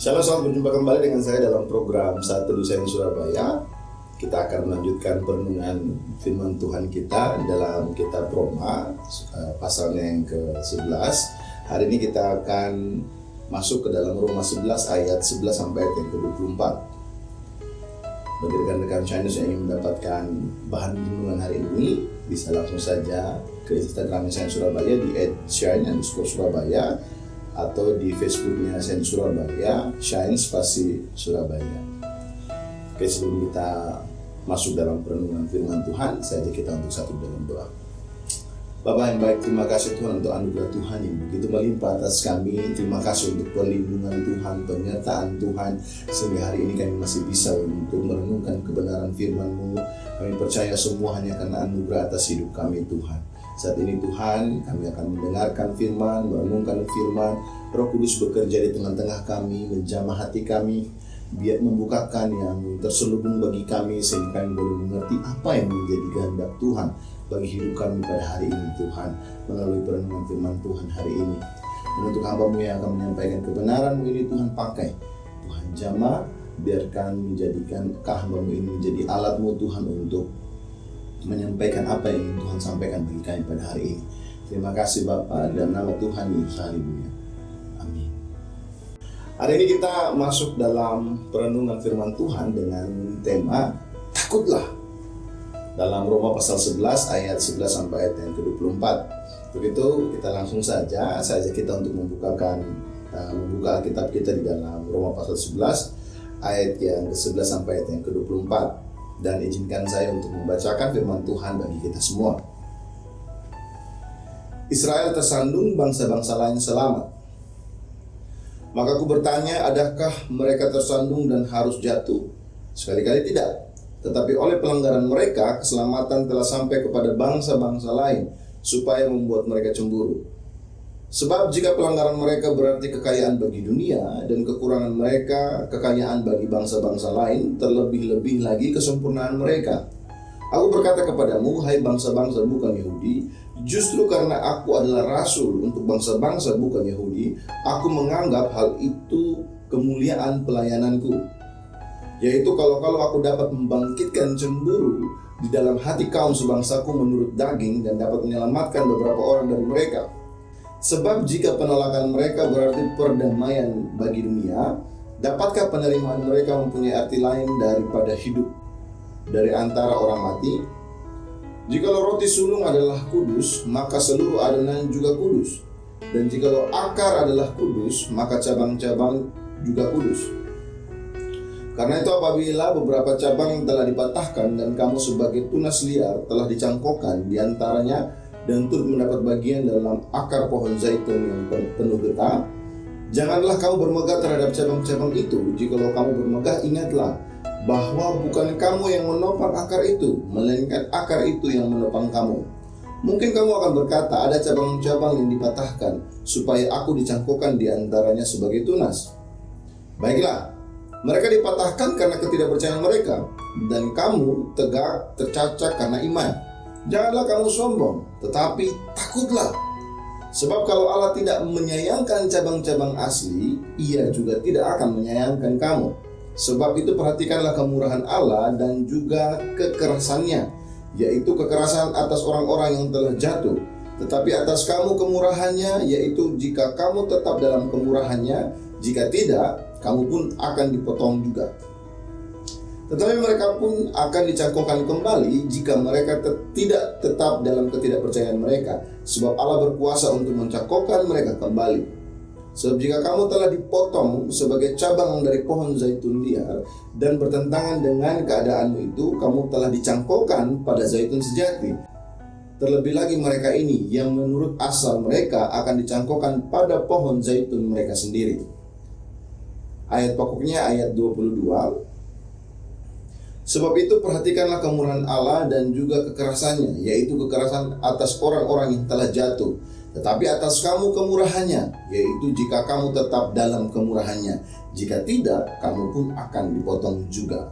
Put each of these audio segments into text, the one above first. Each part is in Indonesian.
Shalom, selamat berjumpa kembali dengan saya dalam program Satu Desain Surabaya. Kita akan melanjutkan perenungan firman Tuhan kita dalam kitab Roma, pasalnya yang ke-11. Hari ini kita akan masuk ke dalam Roma 11 ayat 11 sampai ayat yang ke-24. Bagi rekan-rekan Chinese yang ingin mendapatkan bahan renungan hari ini, bisa langsung saja ke Instagram Shine Surabaya di @shine_surabaya atau di Facebooknya Shine Surabaya, Shine spasi Surabaya. Oke, sebelum kita masuk dalam perenungan firman Tuhan, saya ajak kita untuk satu dalam doa. Bapa yang baik, terima kasih Tuhan untuk anugerah Tuhan yang begitu melimpah atas kami. Terima kasih untuk perlindungan Tuhan, penyertaan Tuhan, sehingga hari ini kami masih bisa untuk merenungkan kebenaran firman-Mu. Kami percaya semua hanya karena anugerah atas hidup kami Tuhan. Saat ini Tuhan, kami akan mendengarkan firman, merenungkan firman. Roh Kudus bekerja di tengah-tengah kami, menjamah hati kami, biar membukakan yang terselubung bagi kami, sehingga kami boleh mengerti apa yang menjadi kehendak Tuhan bagi hidup kami pada hari ini Tuhan, melalui perenungan firman Tuhan hari ini. Dan untuk hamba-Mu yang akan menyampaikan kebenaran-Mu ini Tuhan, pakai Tuhan jamah, biarkan menjadikan hamba-Mu ini menjadi alat-Mu Tuhan untuk menyampaikan apa yang ingin Tuhan sampaikan bagi kami pada hari ini. Terima kasih Bapa, dan nama Tuhan Yesus, haleluya. Amin. Hari ini kita masuk dalam perenungan firman Tuhan dengan tema takutlah, dalam Roma pasal 11 ayat 11 sampai ayat yang ke-24. Begitu, kita langsung saja kita untuk membuka Alkitab kita di dalam Roma pasal 11 ayat yang ke-11 sampai ayat yang ke-24. Dan izinkan saya untuk membacakan firman Tuhan bagi kita semua. Israel tersandung, bangsa-bangsa lain selamat. Maka aku bertanya, adakah mereka tersandung dan harus jatuh? Sekali-kali tidak. Tetapi oleh pelanggaran mereka, keselamatan telah sampai kepada bangsa-bangsa lain, supaya membuat mereka cemburu. Sebab jika pelanggaran mereka berarti kekayaan bagi dunia, dan kekurangan mereka kekayaan bagi bangsa-bangsa lain, terlebih-lebih lagi kesempurnaan mereka. Aku berkata kepadamu, hai bangsa-bangsa bukan Yahudi, justru karena aku adalah rasul untuk bangsa-bangsa bukan Yahudi, aku menganggap hal itu kemuliaan pelayananku. Yaitu kalau aku dapat membangkitkan cemburu di dalam hati kaum sebangsaku menurut daging, dan dapat menyelamatkan beberapa orang dari mereka. Sebab jika penolakan mereka berarti perdamaian bagi dunia, dapatkah penerimaan mereka mempunyai arti lain daripada hidup dari antara orang mati? Jikalau roti sulung adalah kudus, maka seluruh adonan juga kudus. Dan jikalau akar adalah kudus, maka cabang-cabang juga kudus. Karena itu apabila beberapa cabang telah dipatahkan dan kamu sebagai tunas liar telah dicangkokkan di antaranya, dan turut mendapat bagian dalam akar pohon zaitun yang penuh getah, janganlah kamu bermegah terhadap cabang-cabang itu. Jikalau kamu bermegah, ingatlah bahwa bukan kamu yang menopang akar itu, melainkan akar itu yang menopang kamu. Mungkin kamu akan berkata, ada cabang-cabang yang dipatahkan, supaya aku dicangkokkan di antaranya sebagai tunas. Baiklah, mereka dipatahkan karena ketidakpercayaan mereka, dan kamu tegak tercacat karena iman. Janganlah kamu sombong, tetapi takutlah. Sebab kalau Allah tidak menyayangkan cabang-cabang asli, Ia juga tidak akan menyayangkan kamu. Sebab itu perhatikanlah kemurahan Allah dan juga kekerasannya, yaitu kekerasan atas orang-orang yang telah jatuh. Tetapi atas kamu kemurahannya, yaitu jika kamu tetap dalam kemurahannya, jika tidak, kamu pun akan dipotong juga. Tetapi mereka pun akan dicangkokkan kembali jika mereka tidak tetap dalam ketidakpercayaan mereka, sebab Allah berkuasa untuk mencangkokkan mereka kembali. Sebab jika kamu telah dipotong sebagai cabang dari pohon zaitun liar dan bertentangan dengan keadaanmu itu, kamu telah dicangkokkan pada zaitun sejati. Terlebih lagi mereka ini yang menurut asal mereka akan dicangkokkan pada pohon zaitun mereka sendiri. Ayat pokoknya ayat 22. Sebab itu perhatikanlah kemurahan Allah dan juga kekerasannya, yaitu kekerasan atas orang-orang yang telah jatuh. Tetapi atas kamu kemurahannya, yaitu jika kamu tetap dalam kemurahannya. Jika tidak, kamu pun akan dipotong juga.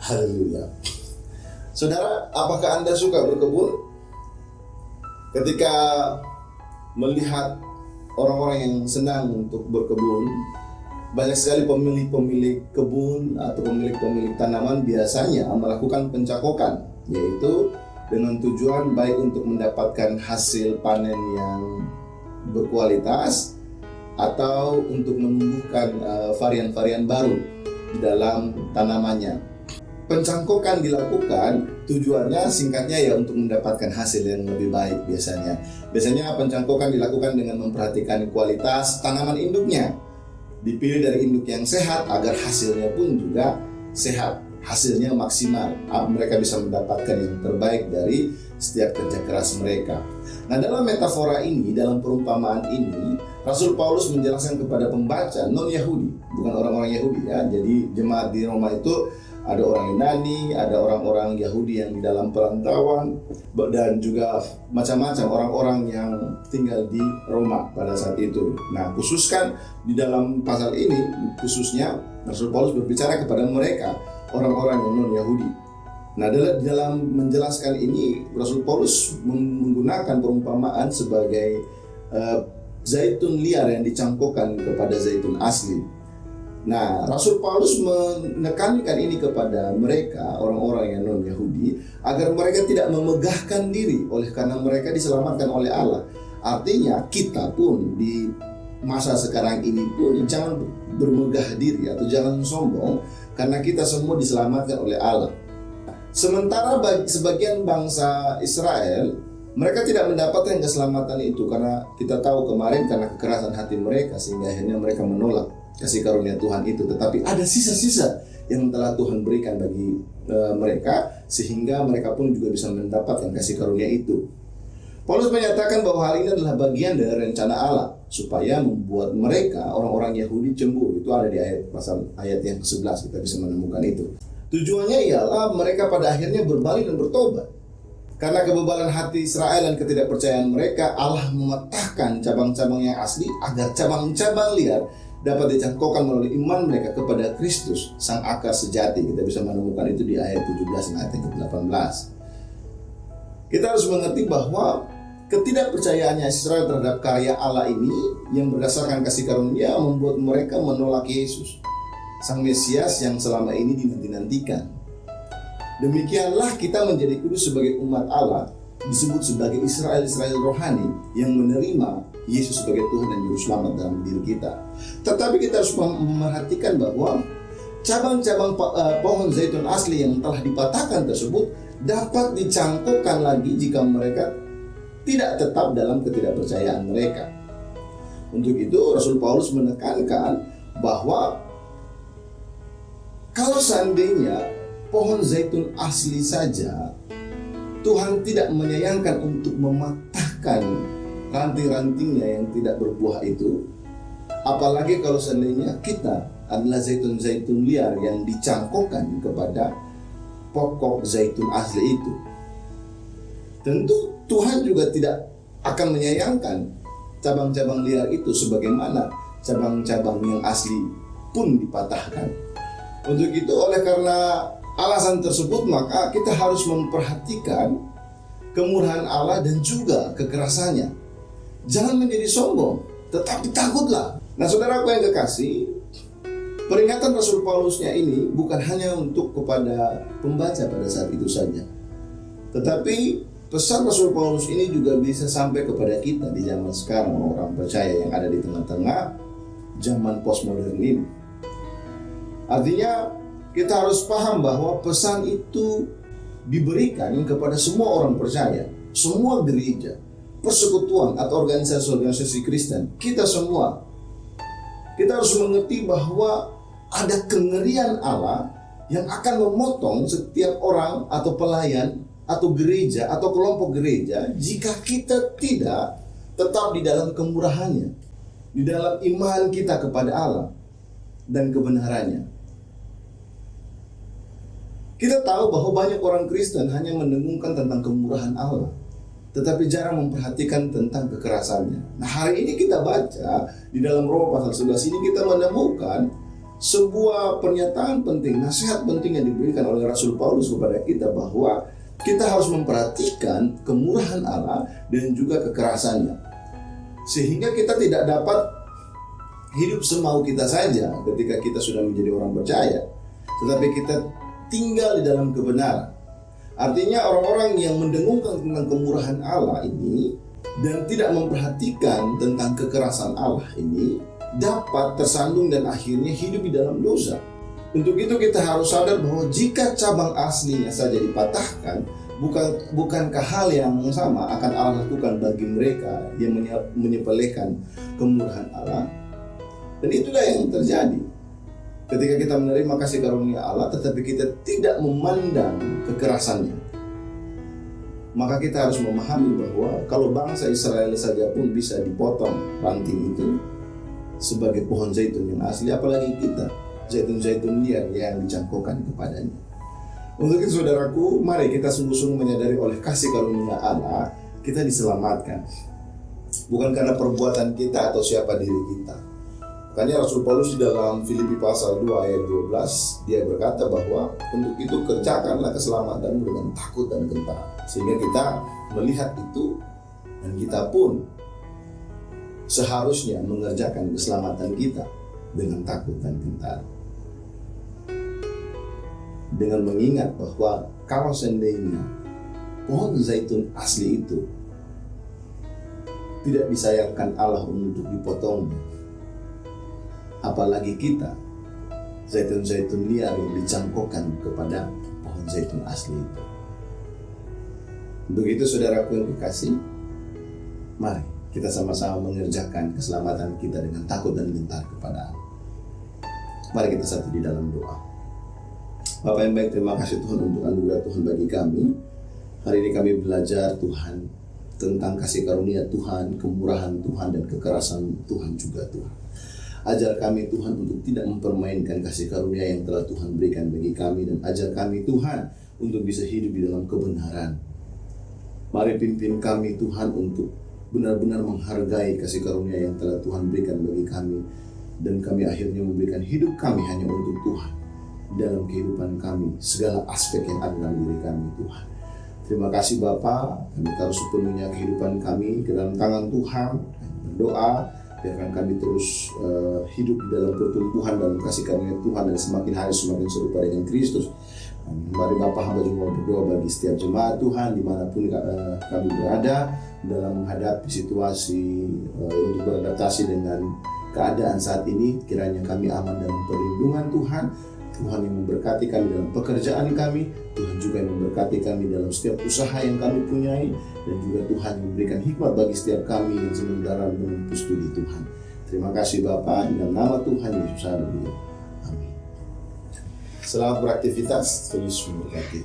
Haleluya. Saudara, apakah Anda suka berkebun? Ketika melihat orang-orang yang senang untuk berkebun, banyak sekali pemilik-pemilik kebun atau pemilik-pemilik tanaman biasanya melakukan pencangkokan, yaitu dengan tujuan baik untuk mendapatkan hasil panen yang berkualitas atau untuk menumbuhkan varian-varian baru di dalam tanamannya. Pencangkokan dilakukan tujuannya singkatnya ya untuk mendapatkan hasil yang lebih baik biasanya. Biasanya pencangkokan dilakukan dengan memperhatikan kualitas tanaman induknya. Dipilih dari induk yang sehat agar hasilnya pun juga sehat, hasilnya maksimal. Mereka bisa mendapatkan yang terbaik dari setiap kerja keras mereka. Nah, dalam metafora ini, dalam perumpamaan ini, Rasul Paulus menjelaskan kepada pembaca non-Yahudi, bukan orang-orang Yahudi ya. Jadi jemaat di Roma itu ada orang Yunani, ada orang-orang Yahudi yang di dalam perantauan, dan juga macam-macam orang-orang yang tinggal di Roma pada saat itu. Nah, khususkan di dalam pasal ini, khususnya Rasul Paulus berbicara kepada mereka, orang-orang yang non-Yahudi. Nah, dalam menjelaskan ini, Rasul Paulus menggunakan perumpamaan sebagai zaitun liar yang dicangkokkan kepada zaitun asli. Nah, Rasul Paulus menekankan ini kepada mereka, orang-orang yang non-Yahudi, agar mereka tidak memegahkan diri oleh karena mereka diselamatkan oleh Allah. Artinya, kita pun di masa sekarang ini pun jangan bermegah diri atau jangan sombong karena kita semua diselamatkan oleh Allah. Sementara sebagian bangsa Israel, mereka tidak mendapatkan keselamatan itu karena kita tahu kemarin karena kekerasan hati mereka sehingga akhirnya mereka menolak kasih karunia Tuhan itu. Tetapi ada sisa-sisa yang telah Tuhan berikan bagi mereka sehingga mereka pun juga bisa mendapatkan kasih karunia itu. Paulus menyatakan bahwa hal ini adalah bagian dari rencana Allah supaya membuat mereka orang-orang Yahudi cemburu. Itu ada di ayat yang ke-11, kita bisa menemukan itu. Tujuannya ialah mereka pada akhirnya berbalik dan bertobat. Karena kebebalan hati Israel dan ketidakpercayaan mereka, Allah mematahkan cabang-cabang yang asli agar cabang-cabang liar dapat dicangkokkan melalui iman mereka kepada Kristus, sang akar sejati. Kita bisa menemukan itu di ayat 17 dan ayat ke-18. Kita harus mengerti bahwa ketidakpercayaannya Israel terhadap karya Allah ini yang berdasarkan kasih karunia membuat mereka menolak Yesus, sang Mesias yang selama ini dinanti-nantikan. Demikianlah kita menjadi kudus sebagai umat Allah, disebut sebagai Israel rohani yang menerima Yesus sebagai Tuhan dan Juru Selamat dalam diri kita. Tetapi kita harus memperhatikan bahwa cabang-cabang pohon zaitun asli yang telah dipatahkan tersebut dapat dicangkokkan lagi jika mereka tidak tetap dalam ketidakpercayaan mereka. Untuk itu Rasul Paulus menekankan bahwa kalau seandainya pohon zaitun asli saja Tuhan tidak menyayangkan untuk mematahkan ranting-rantingnya yang tidak berbuah itu, apalagi kalau seandainya kita adalah zaitun-zaitun liar yang dicangkokkan kepada pokok zaitun asli itu. Tentu Tuhan juga tidak akan menyayangkan cabang-cabang liar itu sebagaimana cabang-cabang yang asli pun dipatahkan. Untuk itu, oleh karena alasan tersebut, maka kita harus memperhatikan kemurahan Allah dan juga kekerasannya. Jangan menjadi sombong, tetapi takutlah. Nah, saudaraku yang kekasih, peringatan Rasul Paulusnya ini bukan hanya untuk kepada pembaca pada saat itu saja, tetapi pesan Rasul Paulus ini juga bisa sampai kepada kita di zaman sekarang, orang percaya yang ada di tengah-tengah zaman postmodern ini. Artinya, kita harus paham bahwa pesan itu diberikan kepada semua orang percaya, semua gereja, persekutuan atau organisasi Kristen, kita semua. Kita harus mengerti bahwa ada kengerian Allah yang akan memotong setiap orang atau pelayan atau gereja atau kelompok gereja jika kita tidak tetap di dalam kemurahannya, di dalam iman kita kepada Allah dan kebenarannya. Kita tahu bahwa banyak orang Kristen hanya mendengungkan tentang kemurahan Allah, tetapi jarang memperhatikan tentang kekerasannya. Nah, hari ini kita baca di dalam Roma pasal 11 ini kita menemukan sebuah pernyataan penting, nasihat penting yang diberikan oleh Rasul Paulus kepada kita bahwa kita harus memperhatikan kemurahan Allah dan juga kekerasannya. Sehingga kita tidak dapat hidup semau kita saja ketika kita sudah menjadi orang percaya, tetapi kita tinggal di dalam kebenaran. Artinya orang-orang yang mendengungkan tentang kemurahan Allah ini dan tidak memperhatikan tentang kekerasan Allah ini dapat tersandung dan akhirnya hidup di dalam dosa. Untuk itu kita harus sadar bahwa jika cabang aslinya saja dipatahkan, bukankah hal yang sama akan Allah lakukan bagi mereka yang menyepelekan kemurahan Allah? Dan itulah yang terjadi ketika kita menerima kasih karunia Allah tetapi kita tidak memandang kekerasannya. Maka kita harus memahami bahwa kalau bangsa Israel saja pun bisa dipotong ranting itu sebagai pohon zaitun yang asli, apalagi kita, zaitun-zaitun liar yang dicangkokkan kepadanya. Untuk itu saudaraku, mari kita sungguh-sungguh menyadari oleh kasih karunia Allah kita diselamatkan, bukan karena perbuatan kita atau siapa diri kita. Makanya Rasul Paulus di dalam Filipi pasal 2 ayat 12 dia berkata bahwa untuk itu kerjakanlah keselamatanmu dengan takut dan gentar. Sehingga kita melihat itu dan kita pun seharusnya mengerjakan keselamatan kita dengan takut dan gentar. Dengan mengingat bahwa kalau seandainya pohon zaitun asli itu tidak disayangkan Allah untuk dipotongnya, apalagi kita, zaitun-zaitun liar yang dicangkokkan kepada pohon zaitun asli itu. Begitu saudaraku yang kekasih, mari kita sama-sama mengerjakan keselamatan kita dengan takut dan gentar kepada Allah. Mari kita satu di dalam doa. Bapa yang baik, terima kasih Tuhan untuk anugerah Tuhan bagi kami. Hari ini kami belajar Tuhan tentang kasih karunia Tuhan, kemurahan Tuhan, dan kekerasan Tuhan juga Tuhan. Ajar kami Tuhan untuk tidak mempermainkan kasih karunia yang telah Tuhan berikan bagi kami, dan ajar kami Tuhan untuk bisa hidup di dalam kebenaran. Mari pimpin kami Tuhan untuk benar-benar menghargai kasih karunia yang telah Tuhan berikan bagi kami, dan kami akhirnya memberikan hidup kami hanya untuk Tuhan dalam kehidupan kami, segala aspek yang ada dalam diri kami Tuhan. Terima kasih Bapa, kami taruh sepenuhnya kehidupan kami ke dalam tangan Tuhan. Berdoa biarkan kami terus hidup di dalam pertumbuhan dalam kasih karunia Tuhan, dan semakin hari semakin serupa dengan Kristus. Mari Bapak, hamba juga berdoa bagi setiap jemaat Tuhan dimanapun kami berada dalam menghadapi situasi untuk beradaptasi dengan keadaan saat ini. Kiranya kami aman dalam perlindungan Tuhan. Tuhan yang memberkati kami dalam pekerjaan kami, Tuhan juga yang memberkati kami dalam setiap usaha yang kami punyai, dan juga Tuhan yang memberikan hikmat bagi setiap kami yang sementara menempuh studi Tuhan. Terima kasih Bapa, dalam nama Tuhan Yesus Amin. Selamat beraktivitas, Tuhan Yesus memberkati.